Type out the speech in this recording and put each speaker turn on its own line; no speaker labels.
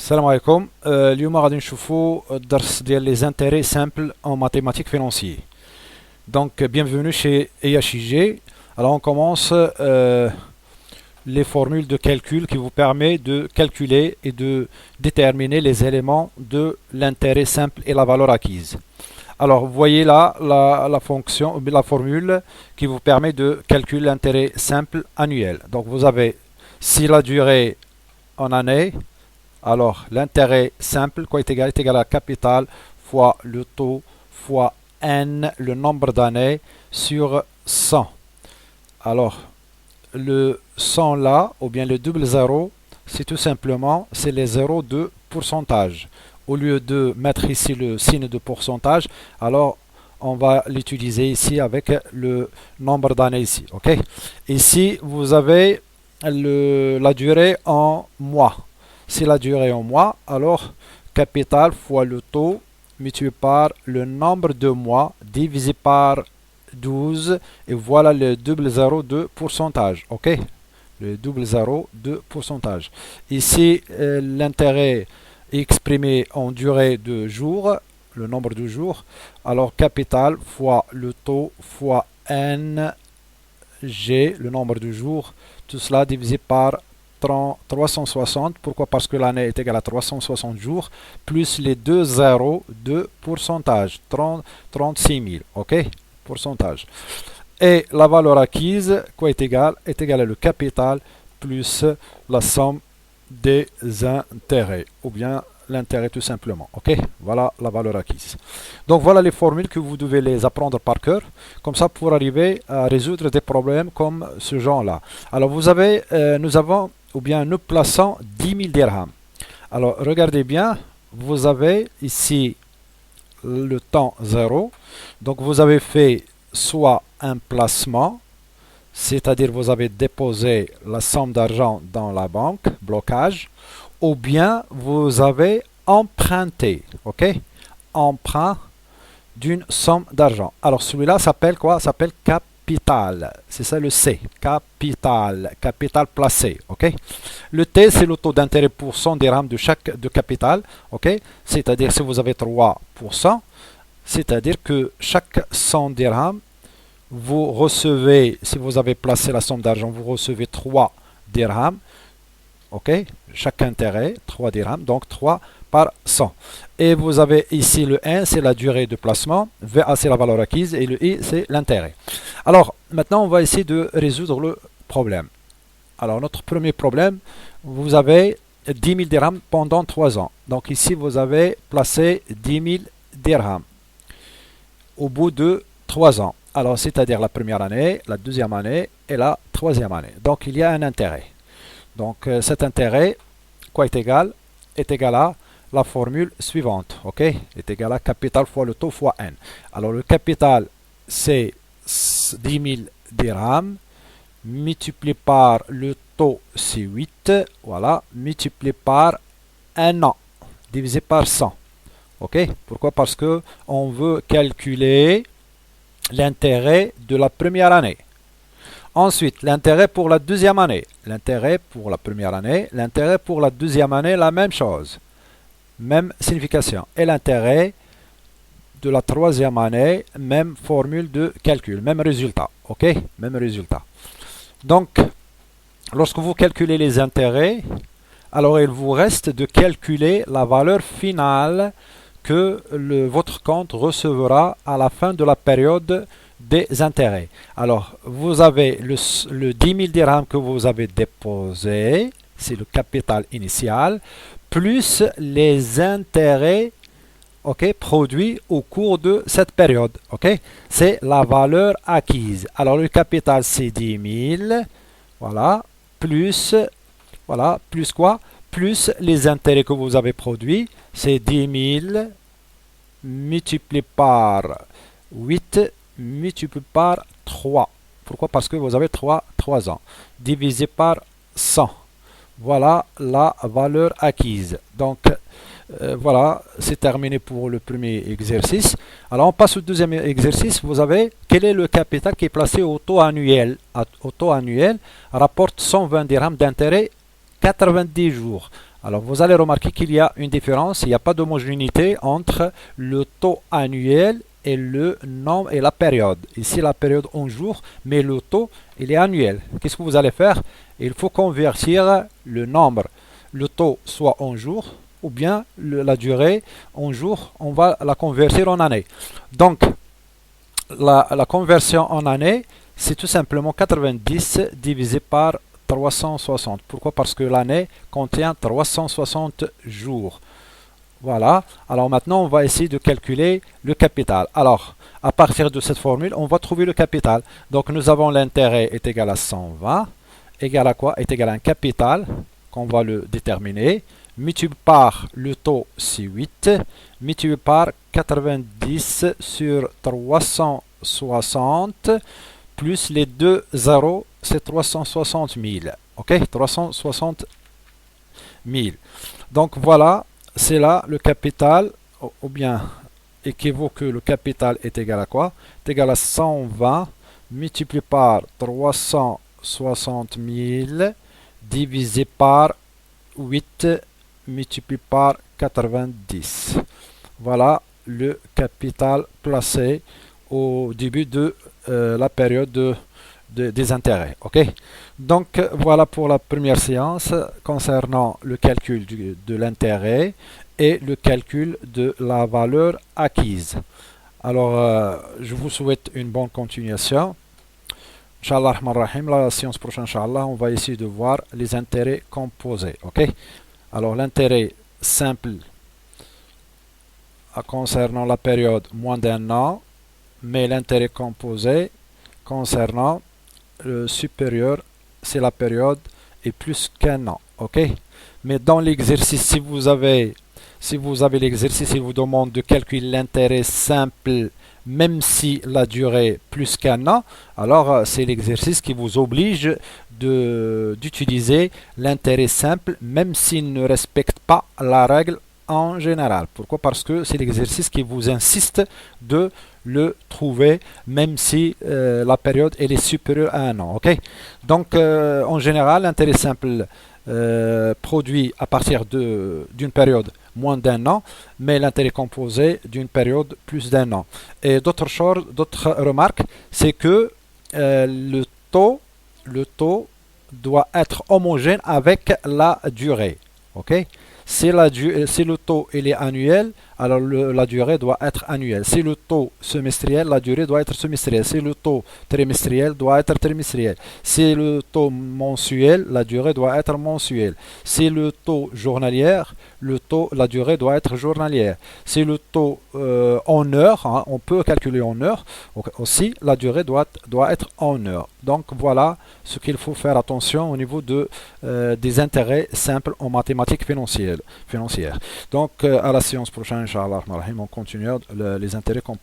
السلام عليكم. اليوم غادي نشوفوا الدرس ديال les intérêts simples en mathématiques financiers. Donc bienvenue chez EHIG. Alors on commence les formules de calcul qui vous permet de calculer et de déterminer les éléments de l'intérêt simple et la valeur acquise. Alors vous voyez là la fonction, la formule qui vous permet de calculer l'intérêt simple annuel. Donc vous avez, si la durée en année, alors l'intérêt simple quoi est égal à capital fois le taux fois n, le nombre d'années, sur 100. Alors le 100 là, ou bien le double zéro, c'est tout simplement, c'est les zéros de pourcentage. Au lieu de mettre ici le signe de pourcentage, alors on va l'utiliser ici avec le nombre d'années ici. Ok. Ici vous avez la durée en mois. Si la durée en mois, alors capital fois le taux multiplié par le nombre de mois divisé par 12, et voilà le double zéro de pourcentage. Ok, le double zéro de pourcentage. Ici l'intérêt est exprimé en durée de jours, le nombre de jours. Alors capital fois le taux fois n g, le nombre de jours, tout cela divisé par 360. Pourquoi? Parce que l'année est égale à 360 jours, plus les deux zéros de pourcentage, 36 000, ok, pourcentage. Et la valeur acquise, quoi est égal à le capital plus la somme des intérêts, ou bien l'intérêt tout simplement. Ok, voilà la valeur acquise. Donc voilà les formules que vous devez les apprendre par cœur, comme ça pour arriver à résoudre des problèmes comme ce genre là. Alors vous avez, nous avons, ou bien nous plaçons 10 000 dirhams. Alors regardez bien, vous avez ici le temps 0, donc vous avez fait soit un placement, c'est-à-dire vous avez déposé la somme d'argent dans la banque, blocage, ou bien vous avez emprunté, ok, emprunt d'une somme d'argent. Alors celui-là s'appelle quoi? S'appelle capital. C'est ça le C, capital, capital placé, ok. Le T, c'est le taux d'intérêt pour 100 dirhams de capital, ok. C'est-à-dire si vous avez 3%, c'est-à-dire que chaque 100 dirhams, vous recevez, si vous avez placé la somme d'argent, vous recevez 3 dirhams. Ok, chaque intérêt, 3 dirhams, donc 3 par 100. Et vous avez ici le N, c'est la durée de placement, VA, c'est la valeur acquise, et le I, c'est l'intérêt. Alors, maintenant, on va essayer de résoudre le problème. Alors, notre premier problème, vous avez 10 000 dirhams pendant 3 ans. Donc, ici, vous avez placé 10 000 dirhams au bout de 3 ans. Alors, c'est-à-dire la première année, la deuxième année et la troisième année. Donc, il y a un intérêt. Donc cet intérêt, quoi est égal à la formule suivante, ok, est égal à capital fois le taux fois n. Alors le capital, c'est 10 000 dirhams, multiplié par le taux, c'est 8, voilà, multiplié par 1 an, divisé par 100. Ok, pourquoi? Parce que on veut calculer l'intérêt de la première année. Ensuite, l'intérêt pour la deuxième année, l'intérêt pour la première année, l'intérêt pour la deuxième année, la même chose, même signification. Et l'intérêt de la troisième année, même formule de calcul, même résultat. Ok, même résultat. Donc, lorsque vous calculez les intérêts, alors il vous reste de calculer la valeur finale que votre compte recevra à la fin de la période des intérêts. Alors, vous avez le 10 000 dirhams que vous avez déposé, c'est le capital initial, plus les intérêts, ok, produits au cours de cette période. Ok, c'est la valeur acquise. Alors, le capital, c'est 10 000, voilà, plus quoi? Plus les intérêts que vous avez produits, c'est 10 000 multiplié par 8 multiplié par 3. Pourquoi? Parce que vous avez 3 ans. Divisé par 100. Voilà la valeur acquise. Donc, voilà, c'est terminé pour le premier exercice. Alors, on passe au deuxième exercice. Vous avez, quel est le capital qui est placé au taux annuel? Au taux annuel, rapporte 120 dirhams d'intérêt 90 jours. Alors vous allez remarquer qu'il y a une différence, il n'y a pas d'homogénéité entre le taux annuel et le nombre et la période. Ici la période en jours, mais le taux il est annuel. Qu'est-ce que vous allez faire? Il faut convertir le nombre, le taux soit en jours, ou bien la durée en jours, on va la convertir en année. Donc la conversion en année, c'est tout simplement 90 divisé par 360. Pourquoi? Parce que l'année contient 360 jours. Voilà. Alors maintenant, on va essayer de calculer le capital. Alors, à partir de cette formule, on va trouver le capital. Donc, nous avons l'intérêt est égal à 120. Égal à quoi? Est égal à un capital, qu'on va le déterminer. Multiplié par le taux, c'est 8. Multiplié par 90 sur 360. Plus les deux zéros, c'est 360 000. Ok? 360 000. Donc voilà, c'est là le capital, ou bien équivaut que le capital est égal à quoi? Est égal à 120 multiplié par 360 000 divisé par 8 multiplié par 90. Voilà le capital placé au début de la période des intérêts. Ok. Donc voilà pour la première séance concernant le calcul de l'intérêt et le calcul de la valeur acquise. Alors je vous souhaite une bonne continuation. Inch'Allah Rahman Rahim, la séance prochaine, Inch'Allah, on va essayer de voir les intérêts composés. Ok. Alors l'intérêt simple concernant la période moins d'un an, mais l'intérêt composé concernant le supérieur, c'est la période et plus qu'un an. Ok. Mais dans l'exercice, si vous avez l'exercice, il vous demande de calculer l'intérêt simple même si la durée plus qu'un an, alors c'est l'exercice qui vous oblige d'utiliser l'intérêt simple même s'il ne respecte pas la règle en général. Pourquoi? Parce que c'est l'exercice qui vous insiste de le trouver même si la période elle est supérieure à un an. Ok. Donc en général, l'intérêt simple produit à partir d'une période moins d'un an, mais l'intérêt composé d'une période plus d'un an. Et d'autres choses, d'autres remarques, c'est que le taux doit être homogène avec la durée. Ok. Si le taux il est annuel, alors la durée doit être annuelle. Si le taux semestriel, la durée doit être semestrielle. Si le taux trimestriel doit être trimestriel. Si le taux mensuel, la durée doit être mensuelle. Si le taux journalier, la durée doit être journalière. Si le taux en heures, hein, on peut calculer en heures, aussi la durée doit être en heures. Donc voilà ce qu'il faut faire attention au niveau des intérêts simples en mathématiques financières. Donc à la séance prochaine, Inch'Allah, on continue les intérêts composés.